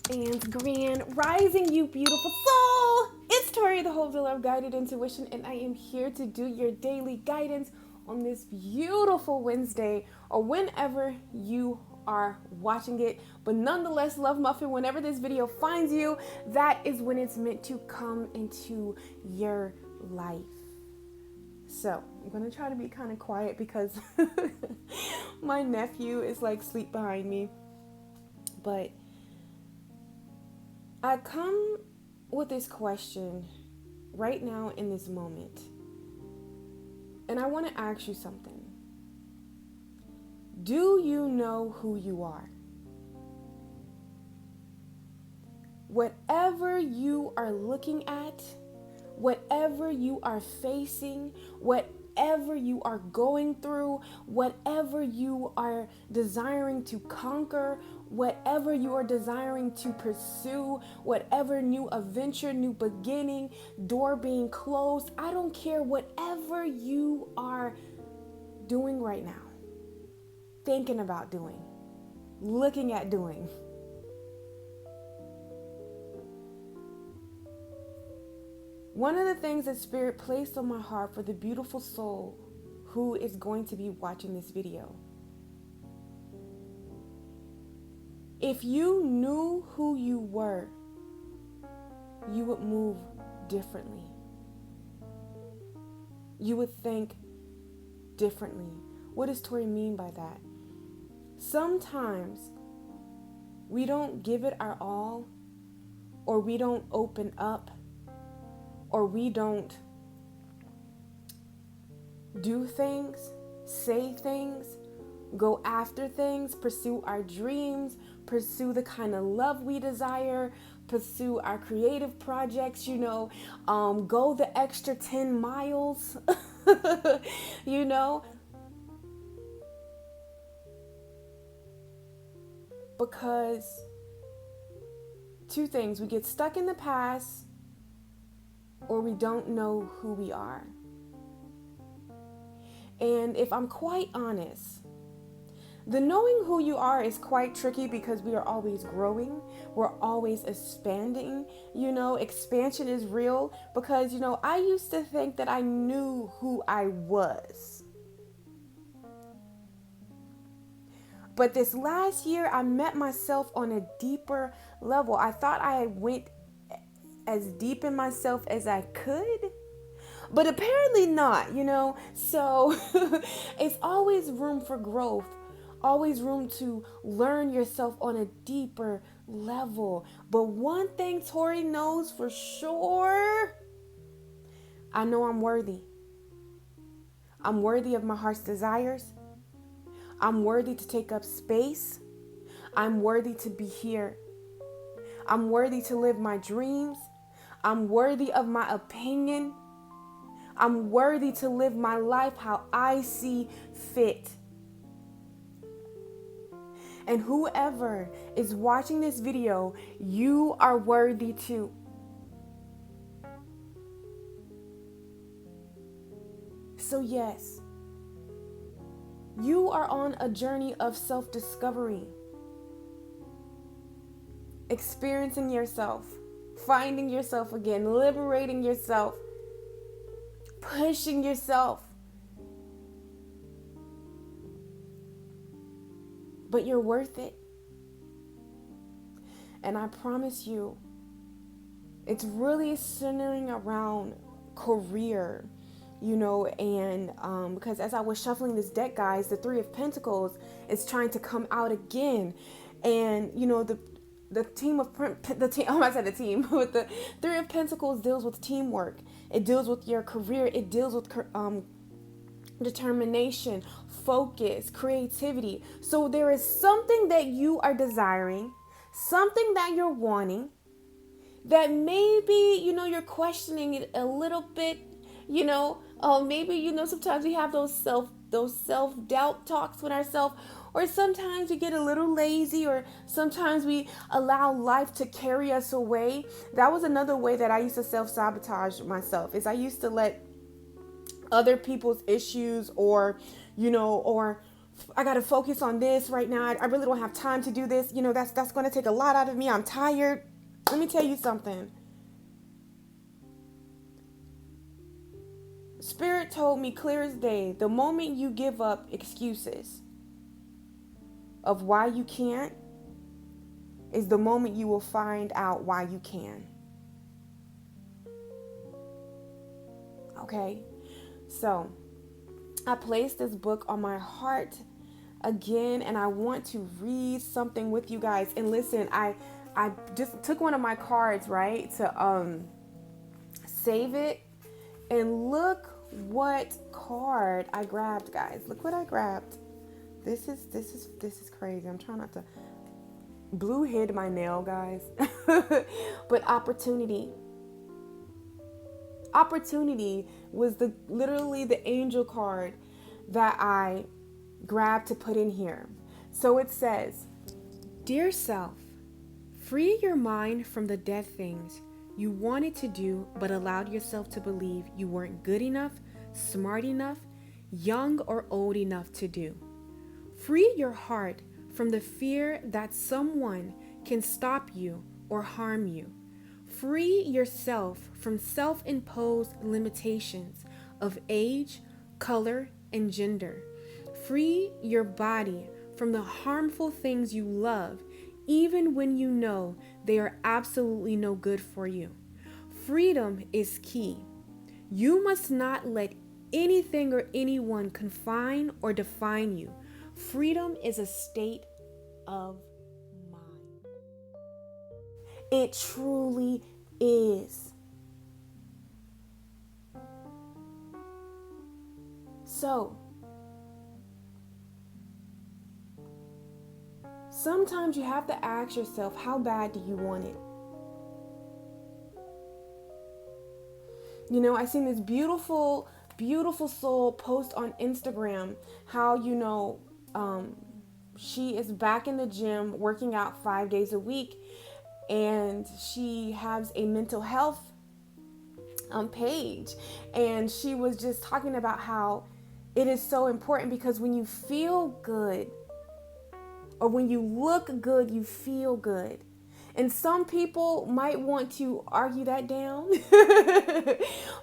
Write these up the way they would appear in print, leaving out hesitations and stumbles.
and grand rising, you beautiful soul. It's Tori, the Hope Dealer of Guided Intuition, and I am here to do your daily guidance on this beautiful Wednesday or whenever you are watching it. But nonetheless, love muffin, whenever this video finds you, that is when it's meant to come into your life. So I'm going to try to be kind of quiet because my nephew is like asleep behind me. But I come with this question right now in this moment. And I want to ask you something. Do you know who you are? Whatever you are looking at, whatever you are facing, whatever you are going through, whatever you are desiring to conquer, whatever you are desiring to pursue, whatever new adventure, new beginning, door being closed, I don't care, whatever you are doing right now, thinking about doing, looking at doing. One of the things that Spirit placed on my heart for the beautiful soul who is going to be watching this video. If you knew who you were, you would move differently. You would think differently. What does Tori mean by that? Sometimes we don't give it our all, or we don't open up, or we don't do things, say things, go after things, pursue our dreams, pursue the kind of love we desire, pursue our creative projects, go the extra 10 miles, because two things, we get stuck in the past, or we don't know who we are. And if I'm quite honest, the knowing who you are is quite tricky because we are always growing. We're always expanding. Expansion is real because, I used to think that I knew who I was. But this last year, I met myself on a deeper level. I thought I went as deep in myself as I could, but apparently not, So it's always room for growth, always room to learn yourself on a deeper level. But one thing Tori knows for sure, I know I'm worthy. I'm worthy of my heart's desires. I'm worthy to take up space. I'm worthy to be here. I'm worthy to live my dreams. I'm worthy of my opinion. I'm worthy to live my life how I see fit. And whoever is watching this video, you are worthy too. So yes, you are on a journey of self-discovery, experiencing yourself, finding yourself again, liberating yourself, pushing yourself. But you're worth it. And I promise you, it's really centering around career, and because as I was shuffling this deck, guys, the Three of Pentacles is trying to come out again. And, the team of the team. Oh, I said the team. With the Three of Pentacles deals with teamwork. It deals with your career. It deals with determination, focus, creativity. So there is something that you are desiring, something that you're wanting, that maybe you're questioning it a little bit. Maybe sometimes we have those self-doubt talks with ourselves. Or sometimes we get a little lazy, or sometimes we allow life to carry us away. That was another way that I used to self-sabotage myself, is I used to let other people's issues or I got to focus on this right now. I really don't have time to do this. You know, that's going to take a lot out of me. I'm tired. Let me tell you something. Spirit told me clear as day, the moment you give up excuses of why you can't is the moment you will find out why you can. Okay? So, I placed this book on my heart again, and I want to read something with you guys. And listen, I just took one of my cards, right, to save it. And look what card I grabbed, guys. Look what I grabbed. This is crazy. I'm trying not to. Blue hid my nail, guys. But opportunity. Opportunity was literally the angel card that I grabbed to put in here. So it says, "Dear self, free your mind from the dead things you wanted to do but allowed yourself to believe you weren't good enough, smart enough, young or old enough to do. Free your heart from the fear that someone can stop you or harm you. Free yourself from self-imposed limitations of age, color, and gender. Free your body from the harmful things you love, even when you know they are absolutely no good for you. Freedom is key. You must not let anything or anyone confine or define you. Freedom is a state of mind." It truly is. So, sometimes you have to ask yourself, how bad do you want it? You know, I seen this beautiful soul post on Instagram how, she is back in the gym working out 5 days a week, and she has a mental health page, and she was just talking about how it is so important, because when you feel good or when you look good, you feel good. And some people might want to argue that down.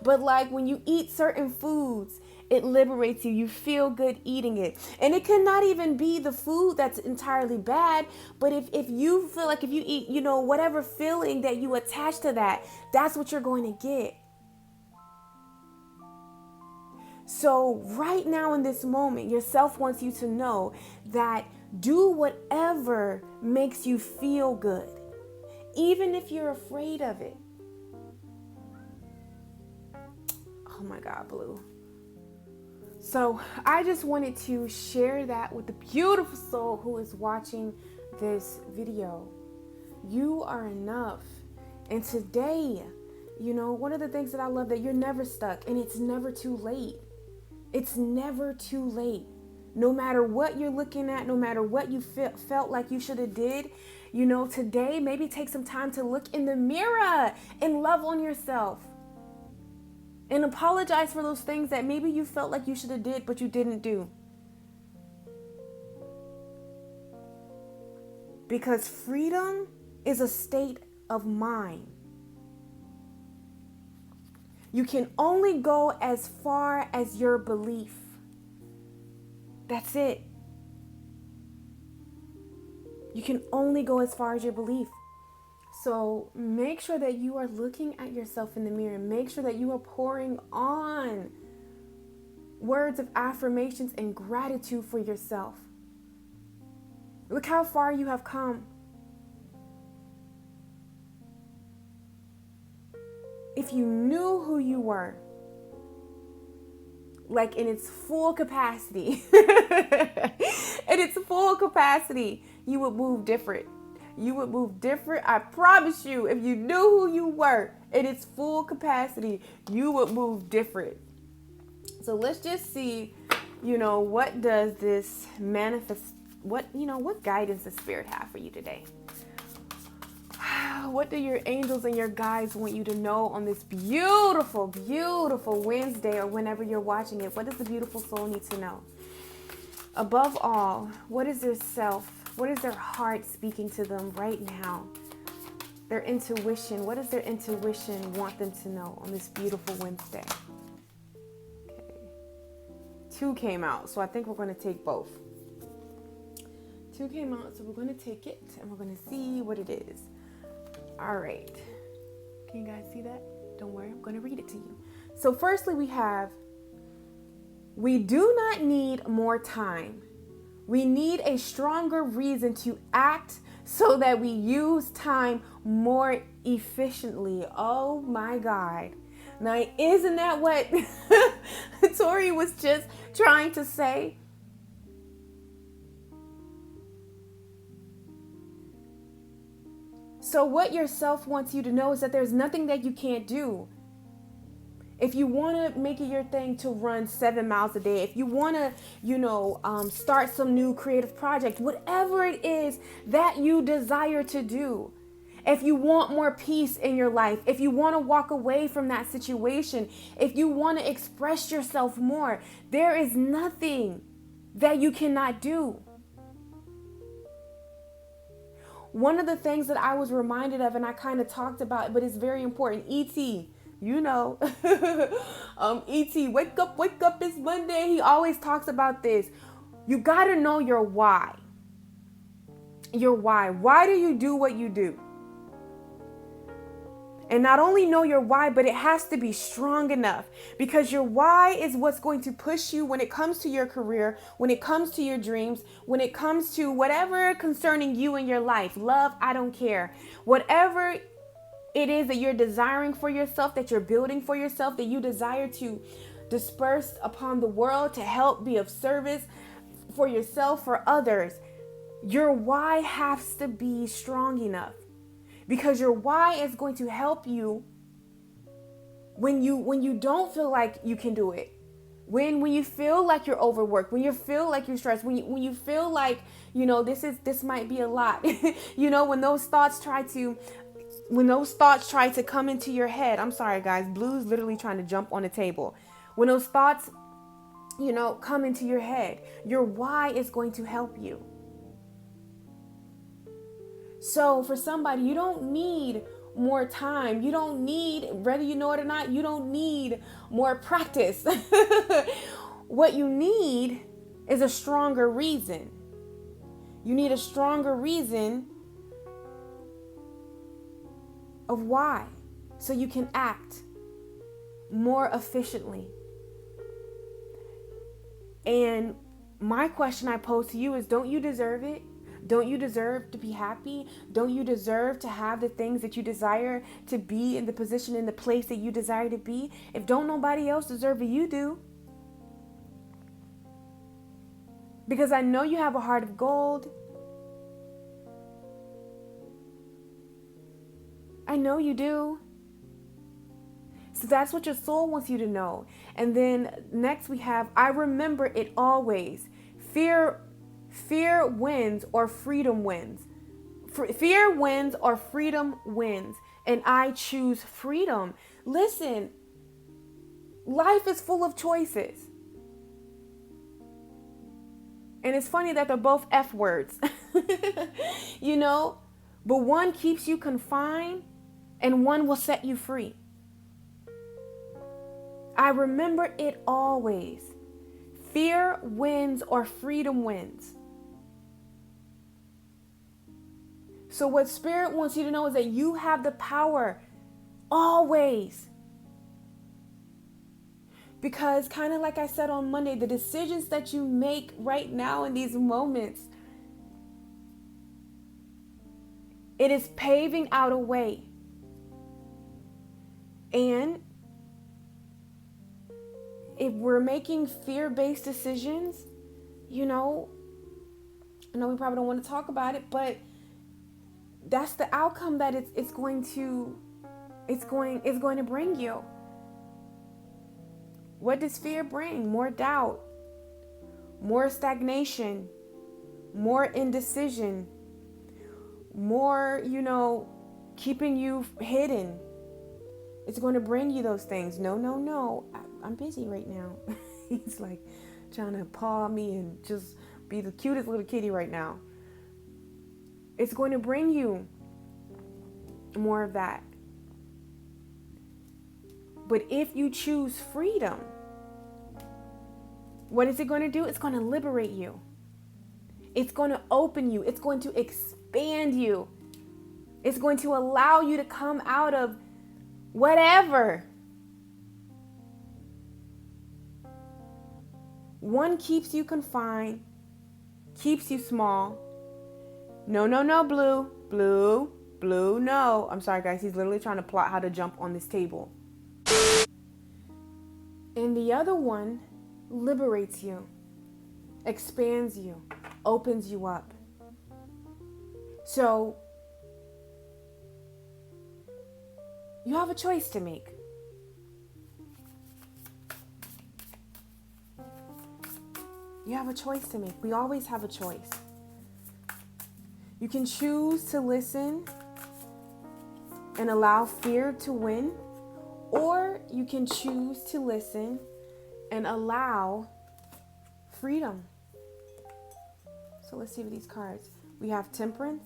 But like when you eat certain foods, it liberates you. You feel good eating it. And it could not even be the food that's entirely bad. But if you feel like if you eat, whatever feeling that you attach to that, that's what you're going to get. So right now in this moment, yourself wants you to know that do whatever makes you feel good, even if you're afraid of it. Oh my God, Blue. So I just wanted to share that with the beautiful soul who is watching this video. You are enough. And today, one of the things that I love, that you're never stuck, and it's never too late. It's never too late. No matter what you're looking at, no matter what you felt like you should have did, today, maybe take some time to look in the mirror and love on yourself. And apologize for those things that maybe you felt like you should have did, but you didn't do. Because freedom is a state of mind. You can only go as far as your belief. That's it. You can only go as far as your belief. So make sure that you are looking at yourself in the mirror. Make sure that you are pouring on words of affirmations and gratitude for yourself. Look how far you have come. If you knew who you were, like in its full capacity, you would move different. You would move different. I promise you, if you knew who you were in its full capacity, you would move different. So let's just see, what does this manifest, what guidance does Spirit have for you today? What do your angels and your guides want you to know on this beautiful, beautiful Wednesday, or whenever you're watching it? What does the beautiful soul need to know? Above all, what is their self? What is their heart speaking to them right now? Their intuition. What does their intuition want them to know on this beautiful Wednesday? Okay. 2 came out, so I think we're going to take both. 2 came out, so we're going to take it and we're going to see what it is. All right. Can you guys see that? Don't worry, I'm going to read it to you. So firstly, we do not need more time. We need a stronger reason to act so that we use time more efficiently. Oh my God. Now, isn't that what Tori was just trying to say? So what your self wants you to know is that there's nothing that you can't do. If you want to make it your thing to run 7 miles a day, if you want to, start some new creative project, whatever it is that you desire to do, if you want more peace in your life, if you want to walk away from that situation, if you want to express yourself more, there is nothing that you cannot do. One of the things that I was reminded of, and I kind of talked about, but it's very important, E.T., E.T., wake up, it's Monday. He always talks about this. You got to know your why. Your why. Why do you do what you do? And not only know your why, but it has to be strong enough, because your why is what's going to push you when it comes to your career, when it comes to your dreams, when it comes to whatever concerning you in your life. Love, I don't care. Whatever it is that you're desiring for yourself, that you're building for yourself, that you desire to disperse upon the world, to help be of service for yourself, for others, your why has to be strong enough, because your why is going to help you when you don't feel like you can do it, when you feel like you're overworked, when you feel like you're stressed, when you feel like this might be a lot, when those thoughts try to come into your head. I'm sorry, guys. Blue's literally trying to jump on the table. When those thoughts, come into your head, your why is going to help you. So for somebody, you don't need more time. You don't need, whether you know it or not, you don't need more practice. What you need is a stronger reason. You need a stronger reason of why, so you can act more efficiently. And my question I pose to you is, don't you deserve it? Don't you deserve to be happy? Don't you deserve to have the things that you desire to be, in the position, in the place that you desire to be? If don't nobody else deserve it, you do. Because I know you have a heart of gold. I know you do. So that's what your soul wants you to know. And then next we have, I remember it always. Fear wins or freedom wins. Fear wins or freedom wins. And I choose freedom. Listen, life is full of choices. And it's funny that they're both F words. But one keeps you confined and one will set you free. I remember it always. Fear wins or freedom wins. So what Spirit wants you to know is that you have the power always. Because kind of like I said on Monday, the decisions that you make right now in these moments, it is paving out a way. And if we're making fear-based decisions, I know we probably don't want to talk about it, but that's the outcome that it's going to bring you. What does fear bring? More doubt, more stagnation, more indecision, more, keeping you hidden. It's going to bring you those things. No. I'm busy right now. He's like trying to paw me and just be the cutest little kitty right now. It's going to bring you more of that. But if you choose freedom, what is it going to do? It's going to liberate you. It's going to open you. It's going to expand you. It's going to allow you to come out of whatever. One keeps you confined, keeps you small. No, blue, no. I'm sorry, guys. He's literally trying to plot how to jump on this table. And the other one liberates you, expands you, opens you up. So you have a choice to make. You have a choice to make. We always have a choice. You can choose to listen and allow fear to win, or you can choose to listen and allow freedom. So let's see with these cards. We have Temperance.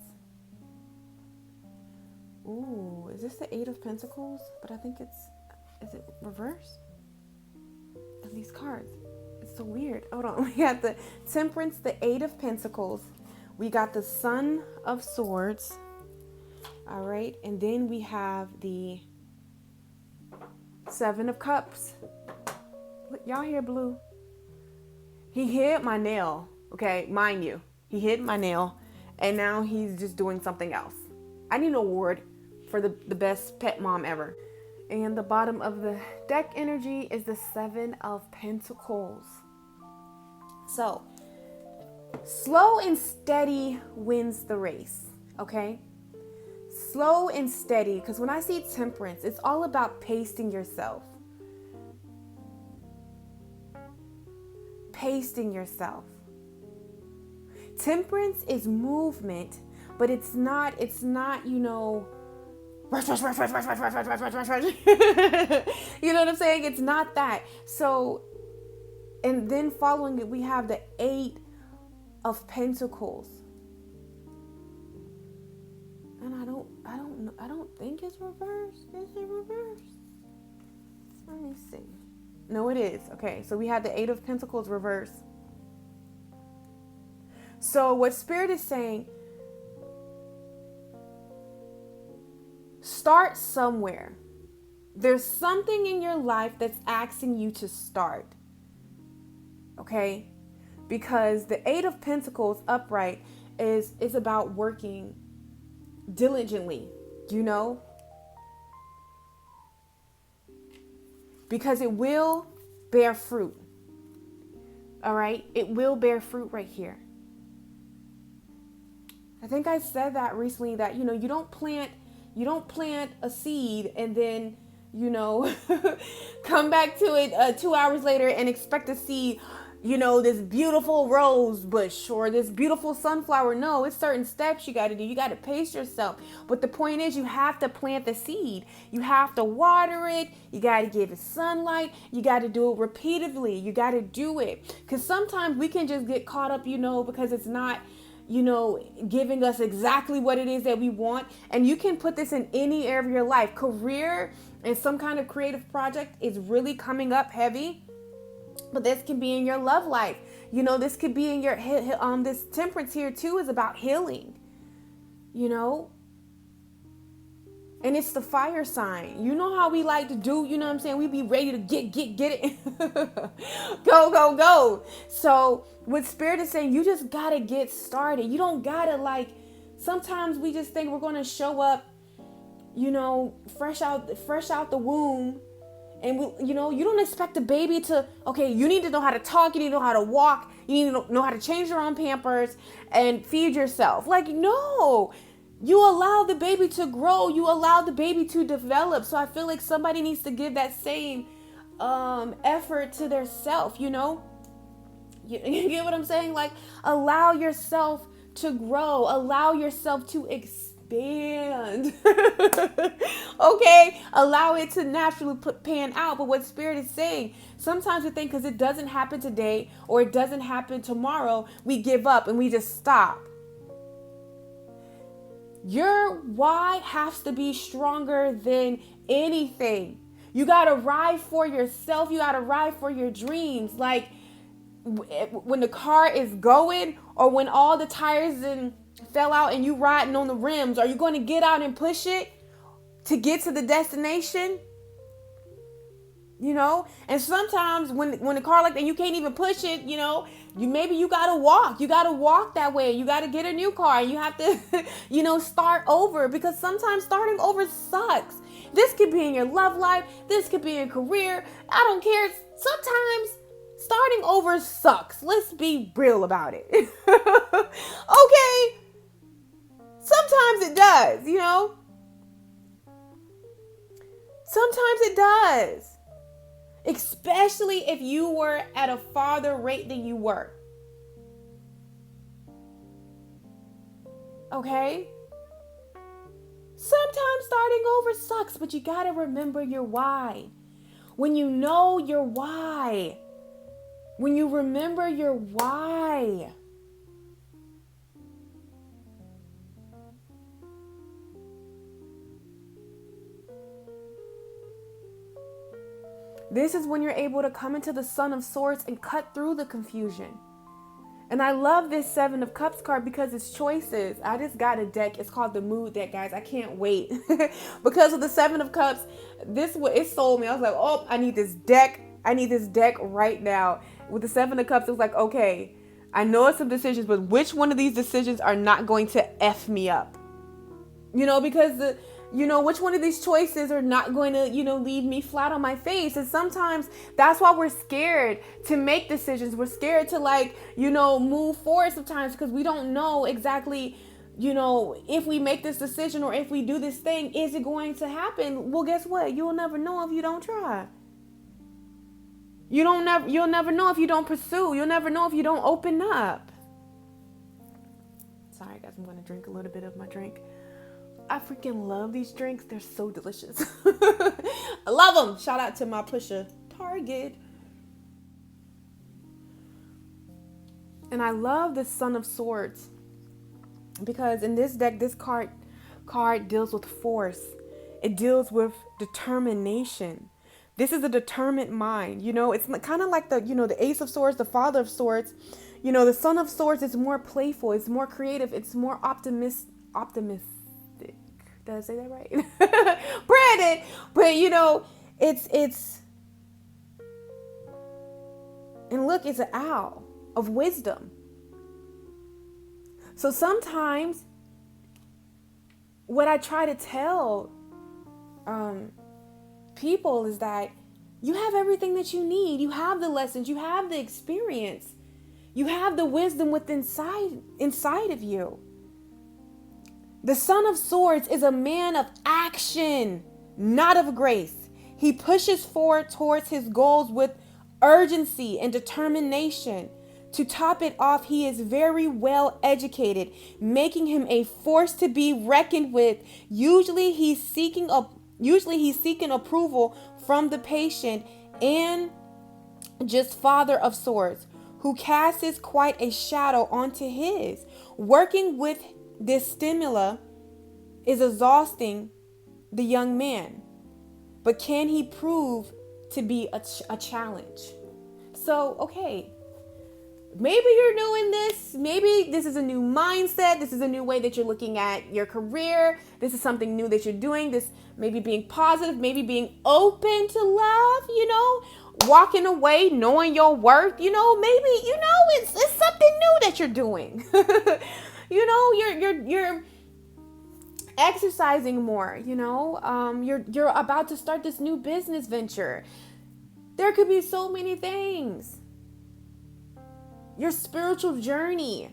Ooh, is this the Eight of Pentacles? But I think is it reversed? And these cards, it's so weird. Hold on, we got the Temperance, the Eight of Pentacles. We got the Son of Swords. All right, and then we have the Seven of Cups. Y'all hear blue? He hit my nail, okay, mind you. He hit my nail, and now he's just doing something else. I need an award for the best pet mom ever. And the bottom of the deck energy is the Seven of Pentacles. So, slow and steady wins the race, okay? Slow and steady, because when I see Temperance, it's all about pacing yourself. Pacing yourself. Temperance is movement, but it's not, you know, rush. You know what I'm saying? It's not that. So, and then following it, we have the Eight of Pentacles. And I don't think it's reversed. Is it reversed? Let me see. No, it is. Okay, so we had the Eight of Pentacles reversed. So what Spirit is saying, start somewhere. There's something in your life that's asking you to start. Okay? Because the Eight of Pentacles upright is about working diligently, you know? Because it will bear fruit. All right? It will bear fruit right here. I think I said that recently, that, you know, you don't plant a seed and then, you know, come back to it 2 hours later and expect to see, you know, this beautiful rose bush or this beautiful sunflower. No, it's certain steps you got to do. You got to pace yourself. But the point is, you have to plant the seed. You have to water it. You got to give it sunlight. You got to do it repeatedly. You got to do it. Because sometimes we can just get caught up, you know, because it's not, you know, giving us exactly what it is that we want. And you can put this in any area of your life. Career and some kind of creative project is really coming up heavy. But this can be in your love life. You know, this could be in your, this Temperance here too is about healing, you know. And it's the fire sign. You know how we like to do, you know what I'm saying? We be ready to get it. Go. So what Spirit is saying, you just got to get started. You don't got to, like, sometimes we just think we're going to show up, you know, fresh out the womb. And, you know, you don't expect a baby to, okay, you need to know how to talk. You need to know how to walk. You need to know how to change your own Pampers and feed yourself. Like, no. You allow the baby to grow. You allow the baby to develop. So I feel like somebody needs to give that same effort to their self, you know? You get what I'm saying? Like, allow yourself to grow. Allow yourself to expand. Okay, allow it to naturally pan out. But what Spirit is saying, sometimes we think because it doesn't happen today or it doesn't happen tomorrow, we give up and we just stop. Your why has to be stronger than anything. You got to ride for yourself. You got to ride for your dreams. Like when the car is going or when all the tires fell out and you riding on the rims, are you going to get out and push it to get to the destination? You know, and sometimes when the car like that, you can't even push it, you know, maybe you got to walk that way. You got to get a new car. You have to, start over, because sometimes starting over sucks. This could be in your love life. This could be in career. I don't care. Sometimes starting over sucks. Let's be real about it. Okay. Sometimes it does, Sometimes it does. Especially if you were at a farther rate than you were. Okay? Sometimes starting over sucks, but you got to remember your why. When you know your why, when you remember your why, this is when you're able to come into the Son of Swords and cut through the confusion. And I love this Seven of Cups card because it's choices. I just got a deck. It's called the Mood deck, guys. I can't wait. Because of the Seven of Cups, it sold me. I was like, oh, I need this deck. I need this deck right now. With the Seven of Cups, it was like, okay, I know it's some decisions, but which one of these decisions are not going to F me up? Because which one of these choices are not going to, leave me flat on my face. And sometimes that's why we're scared to make decisions. We're scared to move forward sometimes because we don't know exactly, if we make this decision or if we do this thing, is it going to happen? Well, guess what? You'll never know if you don't try. You'll never know if you don't pursue. You'll never know if you don't open up. Sorry, guys, I'm going to drink a little bit of my drink. I freaking love these drinks. They're so delicious. I love them. Shout out to my pusher, Target. And I love the Son of Swords because in this deck, this card deals with force. It deals with determination. This is a determined mind. It's kind of like the Ace of Swords, the Father of Swords. The Son of Swords is more playful. It's more creative. It's more optimistic. Did I say that right? Brandon. But it's and look, it's an owl of wisdom. So sometimes what I try to tell people is that you have everything that you need. You have the lessons, you have the experience, you have the wisdom within inside of you. The Son of Swords is a man of action, not of grace. He pushes forward towards his goals with urgency and determination. To top it off, he is very well educated, making him a force to be reckoned with. Usually he's seeking approval from the patient and just Father of Swords, who casts quite a shadow onto his. Working with this stimuli is exhausting the young man, but can he prove to be a challenge? So, okay, maybe you're doing this. Maybe this is a new mindset. This is a new way that you're looking at your career. This is something new that you're doing. This maybe being positive, maybe being open to love, walking away, knowing your worth, maybe, it's something new that you're doing. You're exercising more, you're about to start this new business venture. There could be so many things. Your spiritual journey.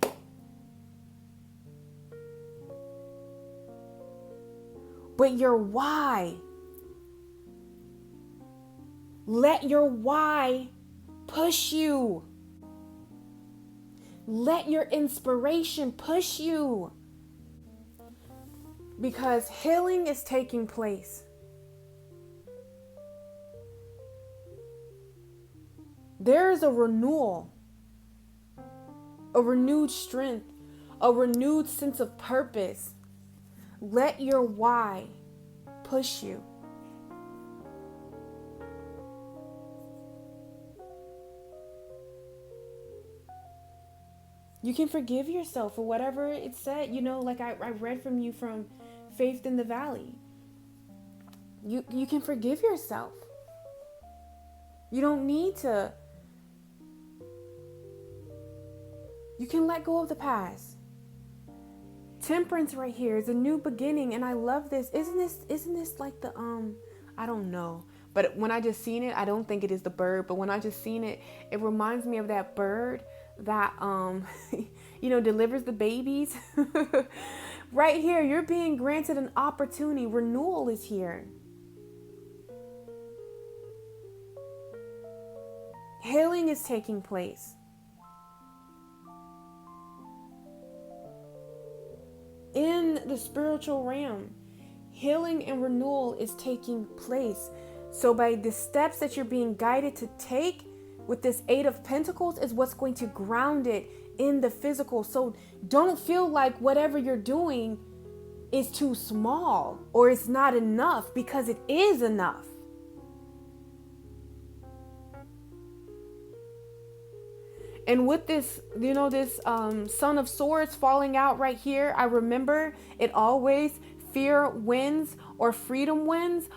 But your why. Let your why push you. Let your inspiration push you. Because healing is taking place. There is a renewal, a renewed strength, a renewed sense of purpose. Let your why push you. You can forgive yourself for whatever it said. Like I read from you from Faith in the Valley. You can forgive yourself. You don't need to. You can let go of the past. Temperance right here is a new beginning, and I love this. Isn't this like the I don't know. But when I just seen it, I don't think it is the bird, but when I just seen it, it reminds me of that bird that delivers the babies. Right here, you're being granted an opportunity. Renewal is here. Healing is taking place. In the spiritual realm, healing and renewal is taking place. So by the steps that you're being guided to take with this Eight of Pentacles is what's going to ground it in the physical. So don't feel like whatever you're doing is too small or it's not enough, because it is enough. And with this, this Son of Swords falling out right here, I remember it always fear wins or freedom wins.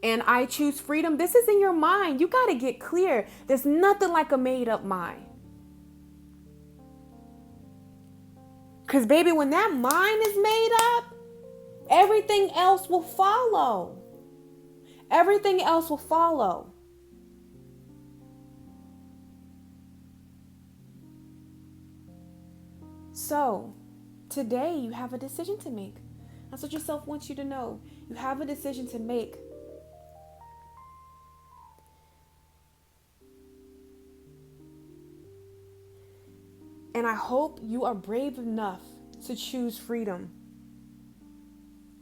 And I choose freedom. This is in your mind. You got to get clear. There's nothing like a made up mind. Because baby, when that mind is made up, everything else will follow. Everything else will follow. So, today you have a decision to make. That's what yourself wants you to know. You have a decision to make. And I hope you are brave enough to choose freedom,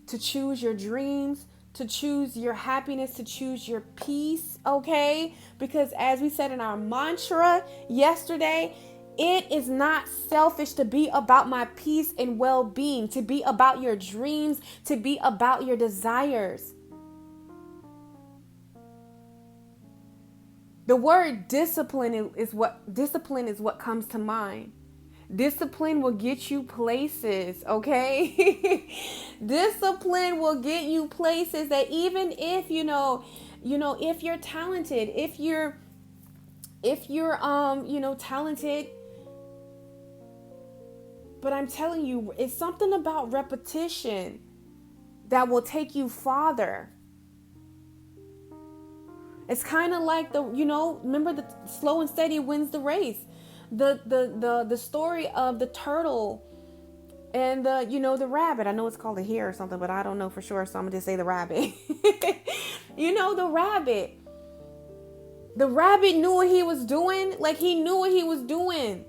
to choose your dreams, to choose your happiness, to choose your peace, okay? Because as we said in our mantra yesterday, it is not selfish to be about my peace and well-being, to be about your dreams, to be about your desires. The word discipline is what comes to mind. Discipline will get you places, okay? Discipline will get you places that even if if you're talented, if you're talented, but I'm telling you, it's something about repetition that will take you farther. It's kind of like remember the slow and steady wins the race. The story of the turtle and the rabbit. I know it's called a hare or something, but I don't know for sure, so I'm gonna just say the rabbit. The rabbit. The rabbit knew what he was doing. Like, he knew what he was doing.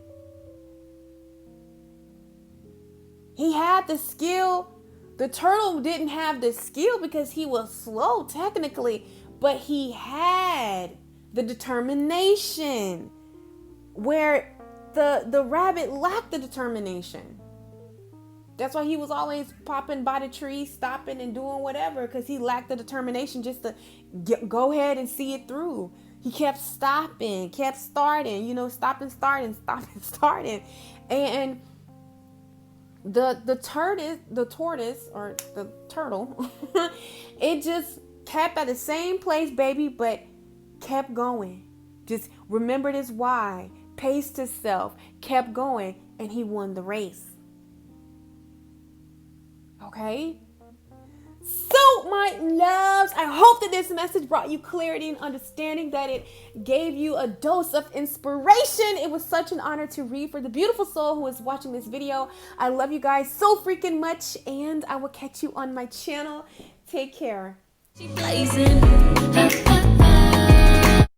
He had the skill. The turtle didn't have the skill because he was slow technically, but he had the determination, where the rabbit lacked the determination. That's why he was always popping by the tree, stopping and doing whatever, because he lacked the determination just to go ahead and see it through. He kept stopping, kept starting, stopping, starting. And the tortoise or the turtle, it just kept at the same place, baby, but kept going. Just remembered his why, paced himself, kept going, and he won the race. Okay? So, my loves, I hope that this message brought you clarity and understanding, that it gave you a dose of inspiration. It was such an honor to read for the beautiful soul who is watching this video. I love you guys so freaking much, and I will catch you on my channel. Take care.